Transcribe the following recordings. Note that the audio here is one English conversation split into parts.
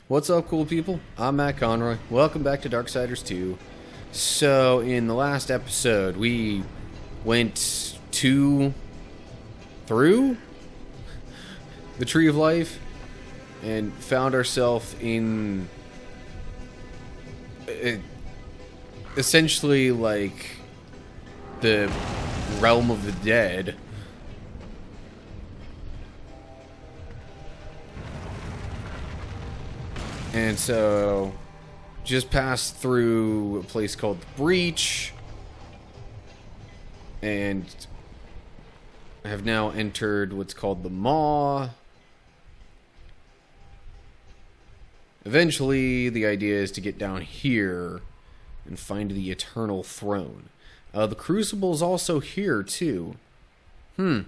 What's up, cool people? I'm Matt Conroy. Welcome back to Darksiders 2. So, in the last episode, we went through the Tree of Life and found ourselves in essentially like the realm of the dead. And so, just passed through a place called the Breach, and have now entered what's called the Maw. Eventually, the idea is to get down here and find the Eternal Throne. The Crucible is also here, too. I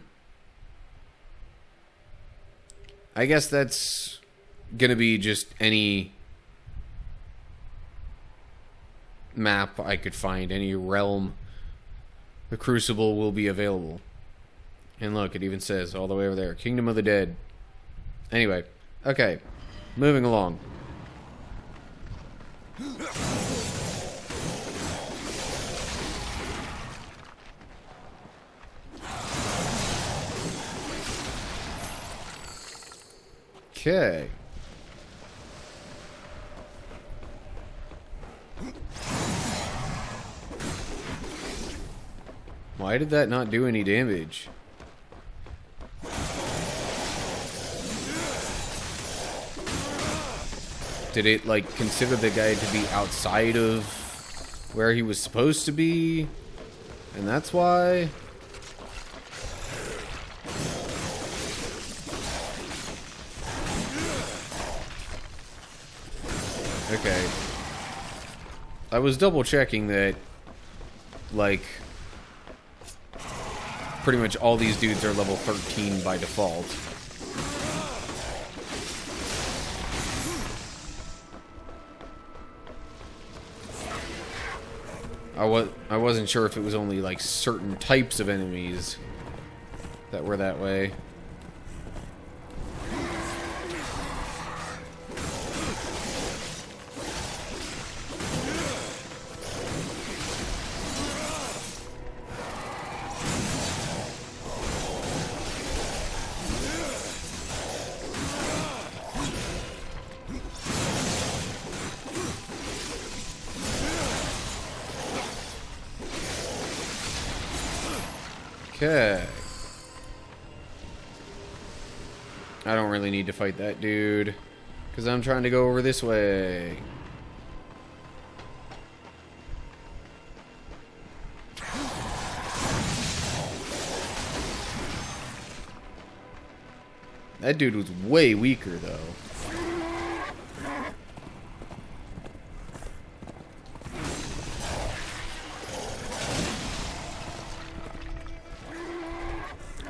guess that's gonna be just any map I could find, any realm. The Crucible will be available. And look, it even says all the way over there, Kingdom of the Dead. Anyway, okay, moving along. Okay. Why did that not do any damage? Did it, like, consider the guy to be outside of where he was supposed to be? And that's why? Okay. I was double checking that, like, pretty much all these dudes are level 13 by default. I wasn't sure if it was only like certain types of enemies that were that way. Okay. I don't really need to fight that dude, because I'm trying to go over this way. That dude was way weaker, though.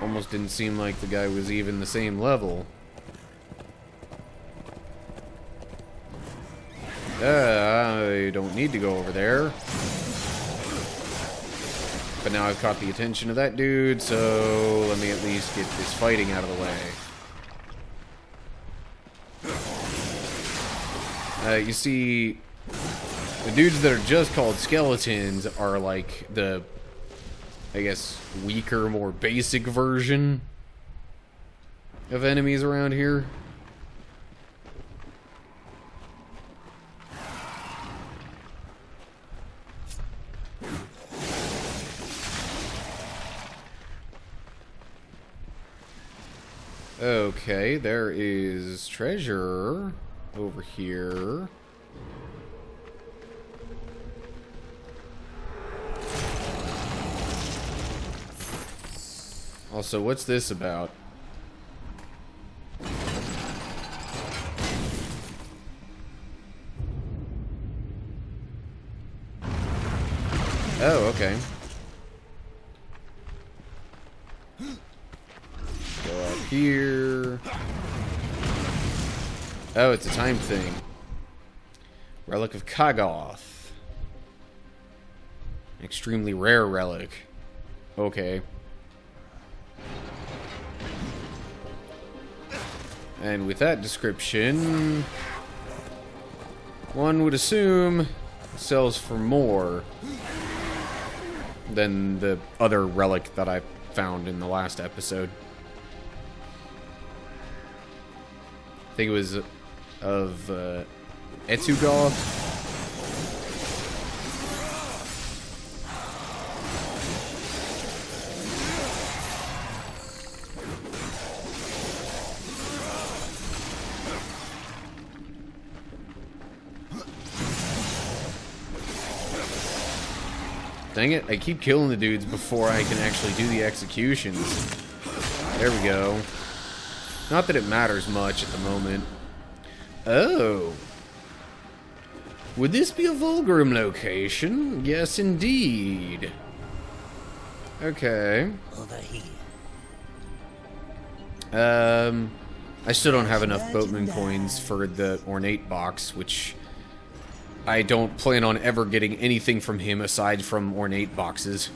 Almost didn't seem like the guy was even the same level. I don't need to go over there. But now I've caught the attention of that dude, so let me at least get this fighting out of the way. You see, the dudes that are just called skeletons are like the, I guess, weaker, more basic version of enemies around here. Okay, there is treasure over here. Also, what's this about? Oh, okay. Go up here. Oh, it's a time thing. Relic of Kagoth. An extremely rare relic. Okay. And with that description, One would assume it sells for more than the other relic that I found in the last episode. I think it was of Etsuga. Dang it, I keep killing the dudes before I can actually do the executions. There we go. Not that it matters much at the moment. Oh. Would this be a Vulgrim location? Yes, indeed. Okay. Over here. I still don't have enough boatman coins for the ornate box, which I don't plan on ever getting anything from him aside from ornate boxes.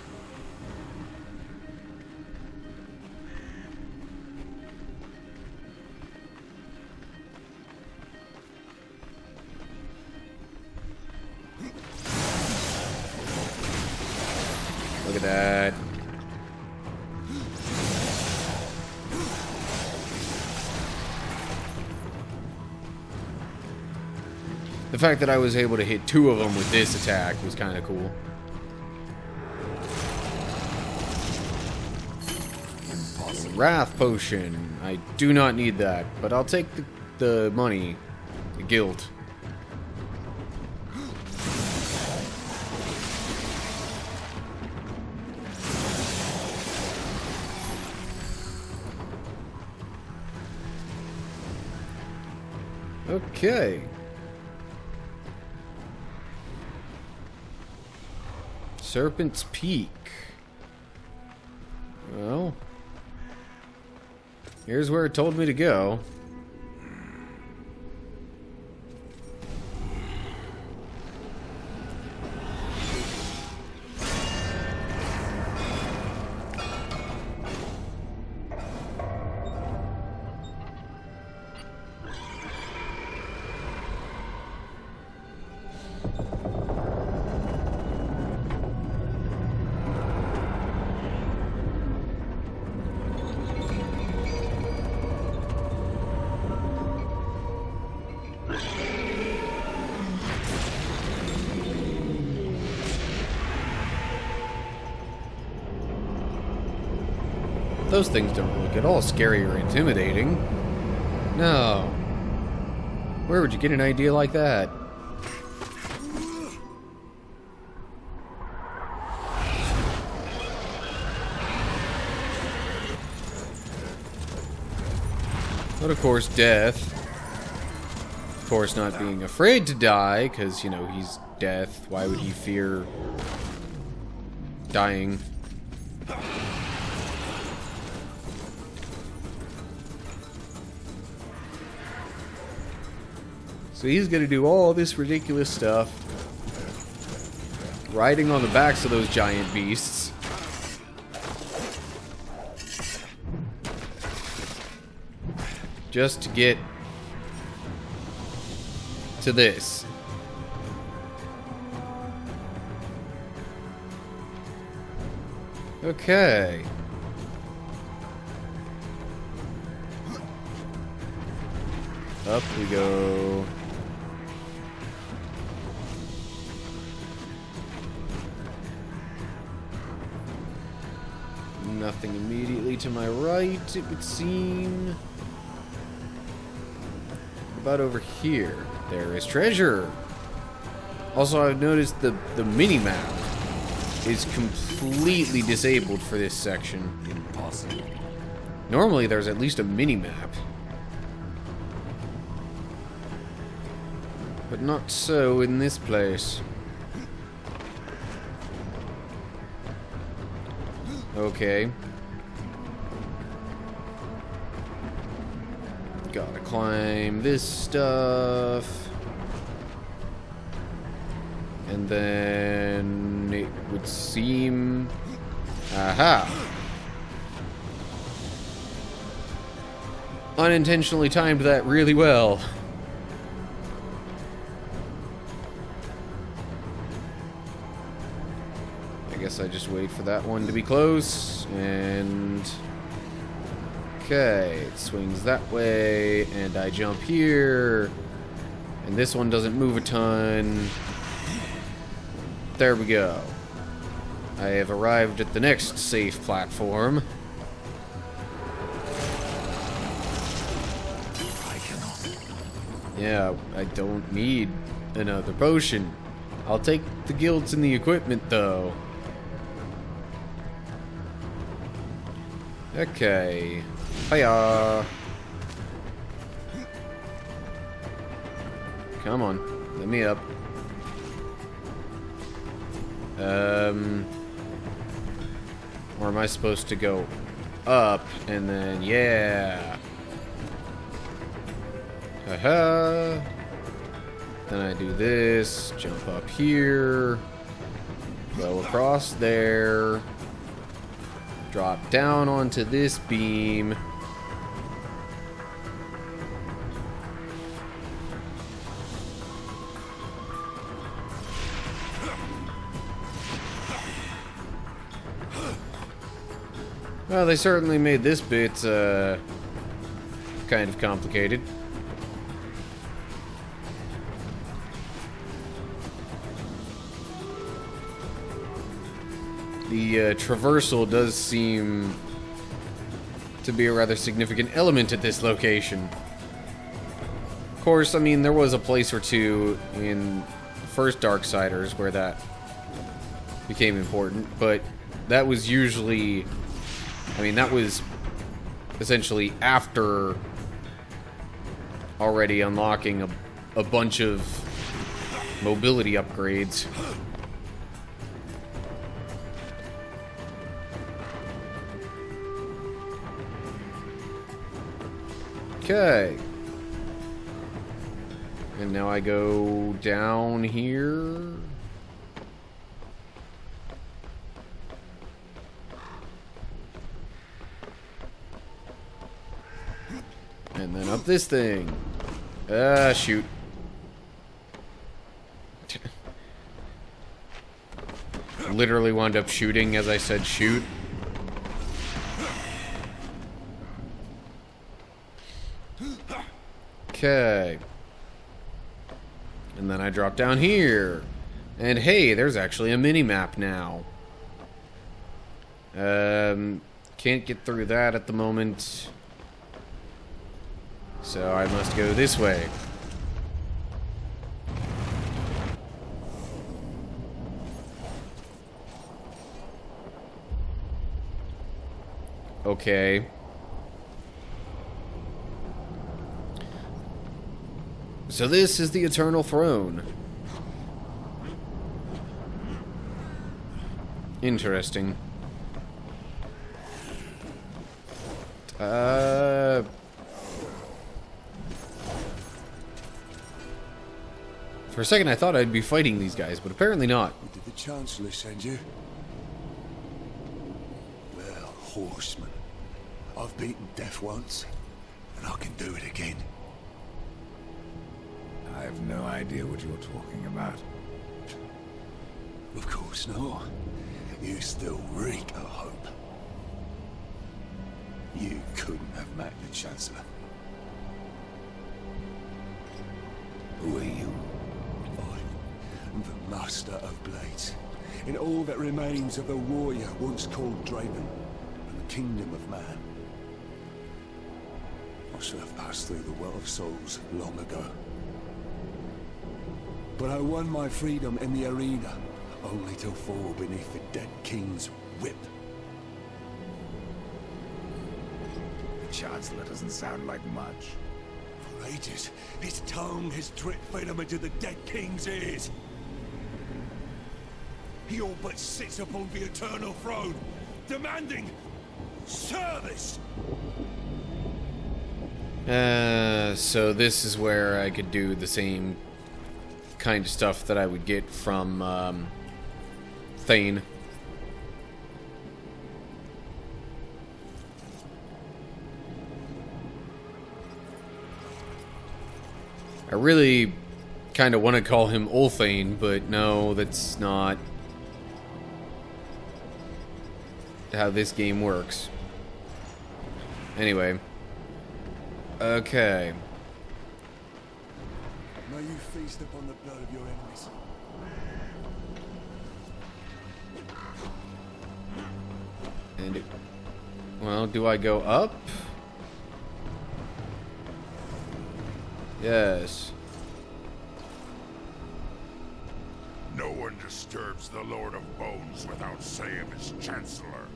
Look at that. The fact that I was able to hit 2 of them with this attack was kind of cool. Wrath potion. I do not need that, but I'll take the money. The guilt. Okay. Serpent's Peak. Well, here's where it told me to go. Those things don't look at all scary or intimidating. No. Where would you get an idea like that? But of course, death. Of course, not being afraid to die, because, you know, he's death. Why would he fear dying? So he's gonna do all this ridiculous stuff, riding on the backs of those giant beasts. Just to get to this. Okay. Up we go. Nothing immediately to my right, it would seem. About over here. There is treasure. Also, I've noticed the mini-map is completely disabled for this section. Impossible. Normally, there's at least a mini-map. But not so in this place. Okay. Gotta climb this stuff. And then it would seem... Aha! Unintentionally timed that really well. guess I just wait for that one to be close, and... Okay, it swings that way, and I jump here, and this one doesn't move a ton. There we go. I have arrived at the next safe platform. Yeah, I don't need another potion. I'll take the gilts and the equipment, though. Okay. Hiya. Come on, let me up. Or am I supposed to go up and then, yeah. Haha. Then I do this, jump up here, go across there, drop down onto this beam. Well, they certainly made this bit, kind of complicated. The traversal does seem to be a rather significant element at this location. Of course, I mean, there was a place or two in the first Darksiders where that became important, but that was usually... I mean, that was essentially after already unlocking a bunch of mobility upgrades. Okay. And now I go down here. And then up this thing. Ah, shoot. Literally wound up shooting as I said shoot. Okay. And then I drop down here. And hey, there's actually a mini-map now. Can't get through that at the moment. So I must go this way. Okay. So this is the Eternal Throne. Interesting. For a second I thought I'd be fighting these guys, but apparently not. Did the Chancellor send you? Well, horseman. I've beaten death once, and I can do it again. I have no idea what you're talking about. Of course not. You still reek of hope. You couldn't have met the Chancellor. Who are you? I am the Master of Blades, in all that remains of the warrior once called Draven, and the kingdom of man. I should have passed through the well of souls long ago. But I won my freedom in the arena, only to fall beneath the dead king's whip. The Chancellor doesn't sound like much. For ages, his tongue has dripped venom into the dead king's ears. He all but sits upon the eternal throne, demanding service. So this is where I could do the same kind of stuff that I would get from Thane. I really kind of want to call him Ulthane, but no, that's not how this game works. Anyway. Okay. May you feast upon the blood of your enemies. And well, do I go up? Yes. No one disturbs the Lord of Bones without say of his Chancellor.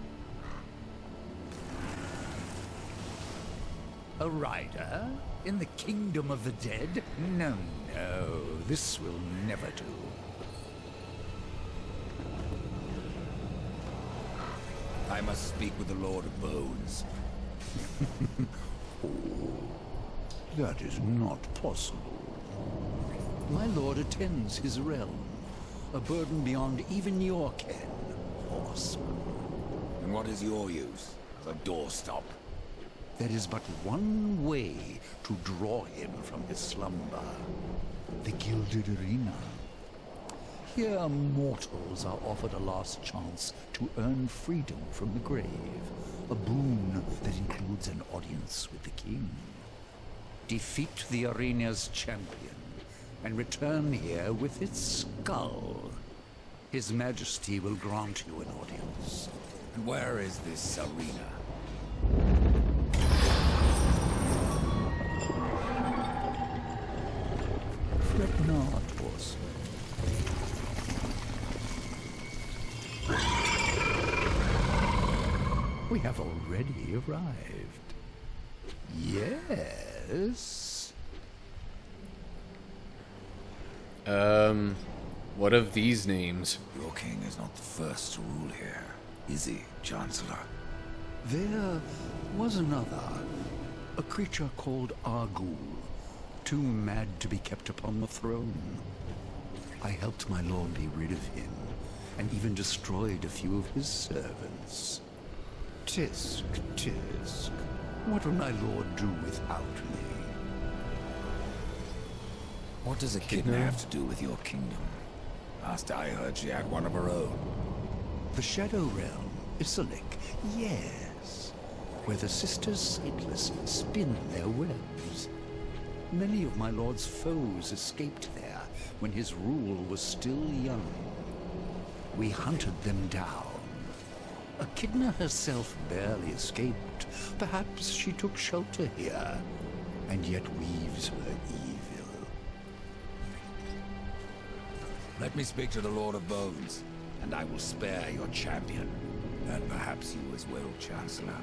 A rider? In the kingdom of the dead? No, no, this will never do. I must speak with the Lord of Bones. That is not possible. My lord attends his realm. A burden beyond even your ken, horseman. And what is your use? A doorstop. There is but one way to draw him from his slumber. The Gilded Arena. Here mortals are offered a last chance to earn freedom from the grave. A boon that includes an audience with the king. Defeat the arena's champion and return here with its skull. His Majesty will grant you an audience. And where is this arena? Fret not, horseman. We have already arrived. Yes? What of these names? Your king is not the first to rule here, is he, Chancellor? There was another. A creature called Argul. Too mad to be kept upon the throne. I helped my lord be rid of him, and even destroyed a few of his servants. Tisk, tisk. What will my lord do without me? What does Echidna have to do with your kingdom? Last I heard, she had one of her own. The Shadow Realm, Isalik, yes. Where the Sisters Sightless spin their webs. Many of my lord's foes escaped there when his rule was still young. We hunted them down. Echidna herself barely escaped. Perhaps she took shelter here, and yet weaves her evil. Let me speak to the Lord of Bones, and I will spare your champion. And perhaps you as well, Chancellor.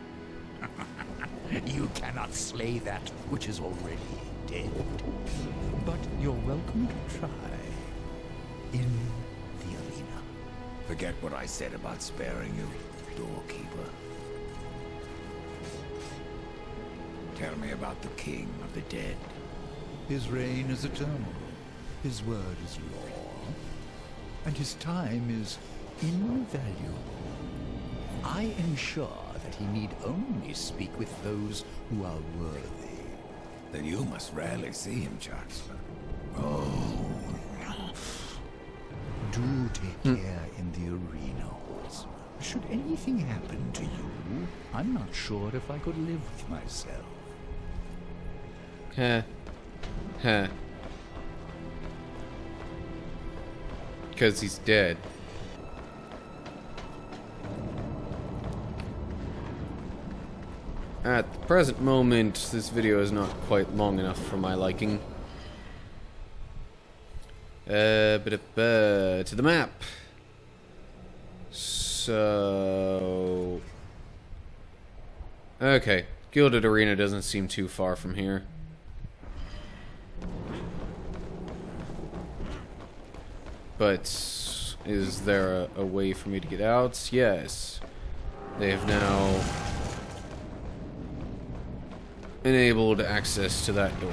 You cannot slay that which is already dead. But you're welcome to try. In the arena. Forget what I said about sparing you, doorkeeper. Tell me about the king of the dead. His reign is eternal. His word is law. And his time is invaluable. I ensure that he need only speak with those who are worthy. Then you must rarely see him, Chancellor. Oh, do take care in the arena, horseman. Should anything happen to you, I'm not sure if I could live with myself. Heh. Heh. Because he's dead. At the present moment, this video is not quite long enough for my liking. To the map. So... okay. Gilded Arena doesn't seem too far from here. But is there a way for me to get out? Yes. They have now enabled access to that door.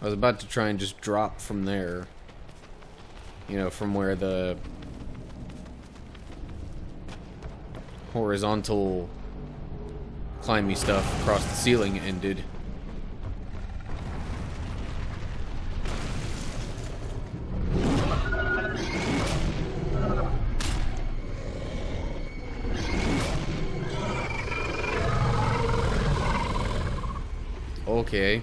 I was about to try and just drop from there. You know, from where the horizontal climby stuff across the ceiling ended. okay.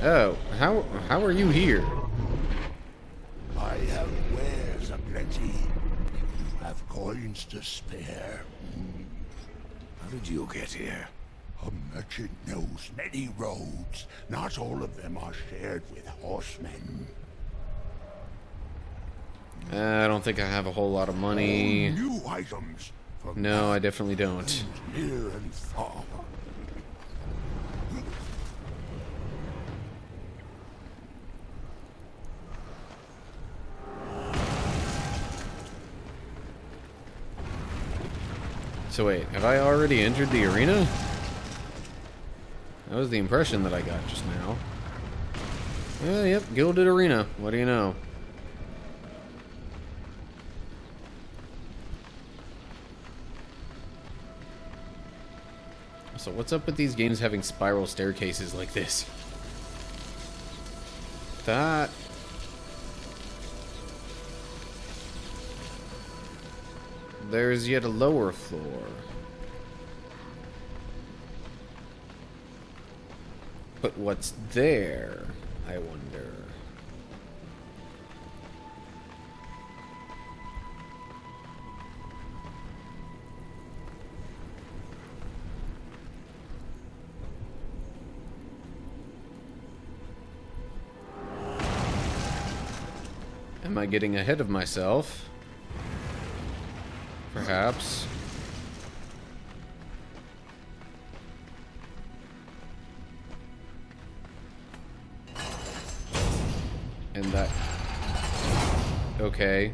Oh, how are you here? I have wares aplenty. Have coins to spare. How did you get here? A merchant knows many roads. Not all of them are shared with horsemen. I don't think I have a whole lot of All money. new items. From No, I definitely don't. lands near and far. So wait, have I already entered the arena? That was the impression that I got just now. Yep, Gilded Arena. What do you know? So what's up with these games having spiral staircases like this? That... There's yet a lower floor. But what's there, I wonder? Am I getting ahead of myself? Perhaps. And that... Okay.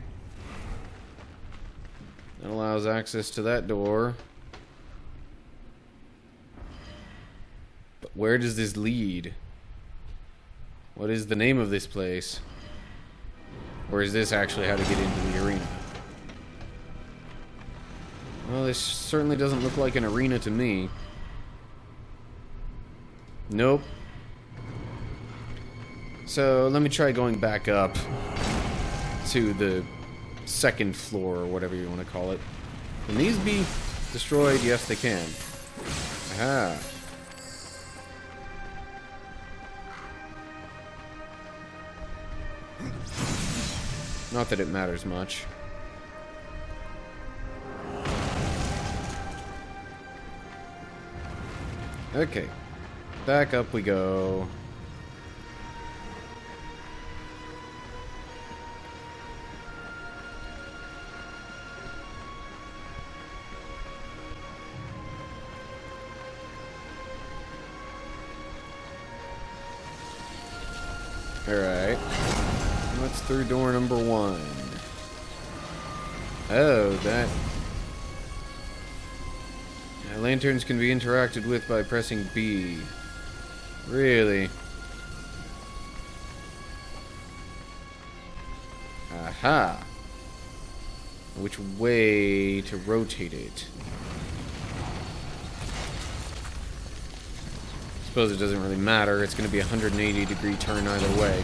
That allows access to that door. But where does this lead? What is the name of this place? Or is this actually how to get into the arena? Well, this certainly doesn't look like an arena to me. Nope. So, let me try going back up to the second floor, or whatever you want to call it. Can these be destroyed? Yes, they can. Aha. Not that it matters much. Okay. Back up we go. Alright. What's through door number 1? Oh, that... lanterns can be interacted with by pressing B. Really? Aha! Which way to rotate it? Suppose it doesn't really matter. It's going to be a 180-degree turn either way.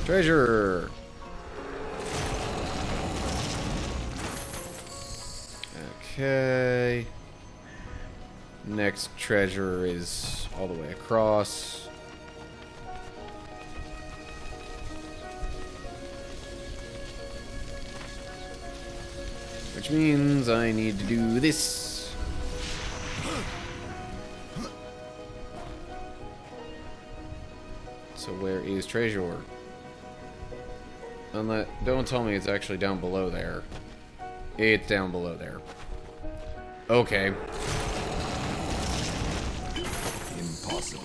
Treasure! Okay. Next treasure is all the way across. Which means I need to do this. So where is treasure? Don't tell me it's actually down below there. It's down below there. Okay. Impossible.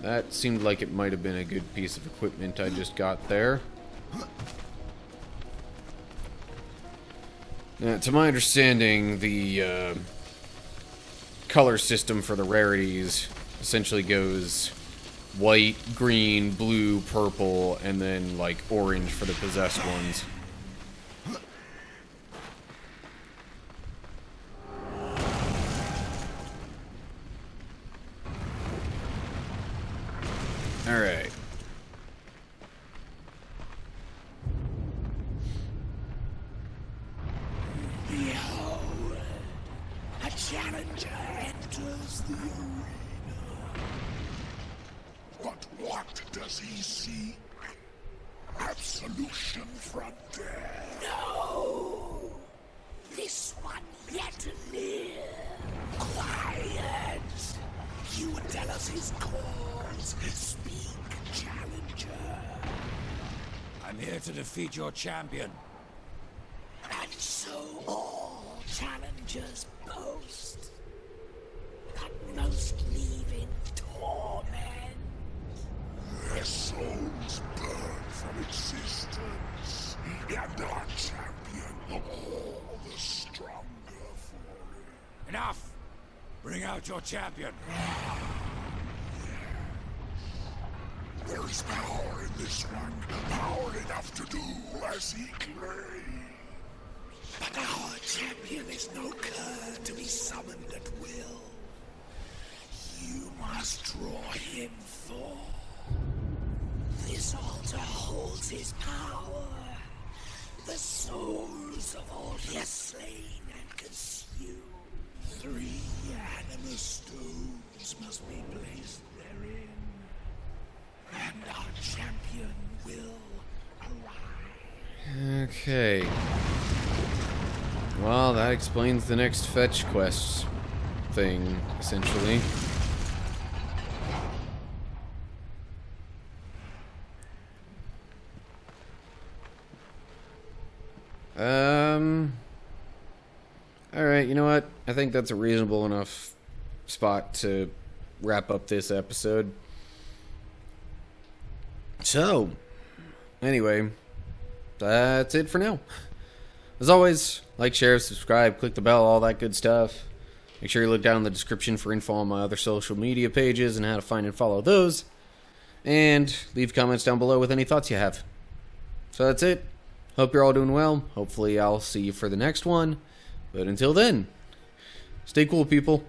That seemed like it might have been a good piece of equipment I just got there. Now, to my understanding, the color system for the rarities essentially goes white, green, blue, purple, and then, like, orange for the possessed ones. challenger enters the arena. But what does he seek? Absolution from death? No! This one yet to live. Quiet! You would tell us his cause. Speak, challenger. I'm here to defeat your champion. And so all challengers boast, but most leave in torment. Their souls burn from existence, and our champion all the stronger for it. Enough! Bring out your champion. There is power in this one, power enough to do as he claims. But our champion is no cur to be summoned at will. You must draw him forth. This altar holds his power. The souls of all he has slain and consumed. 3 anima stones must be placed therein. And our champion will arrive. Okay. Well, that explains the next fetch quest thing, essentially. Alright, you know what? I think that's a reasonable enough spot to wrap up this episode. So, anyway, that's it for now. As always, like, share, subscribe, click the bell, all that good stuff. Make sure you look down in the description for info on my other social media pages and how to find and follow those. And leave comments down below with any thoughts you have. So that's it. Hope you're all doing well. Hopefully I'll see you for the next one. But until then, stay cool, people.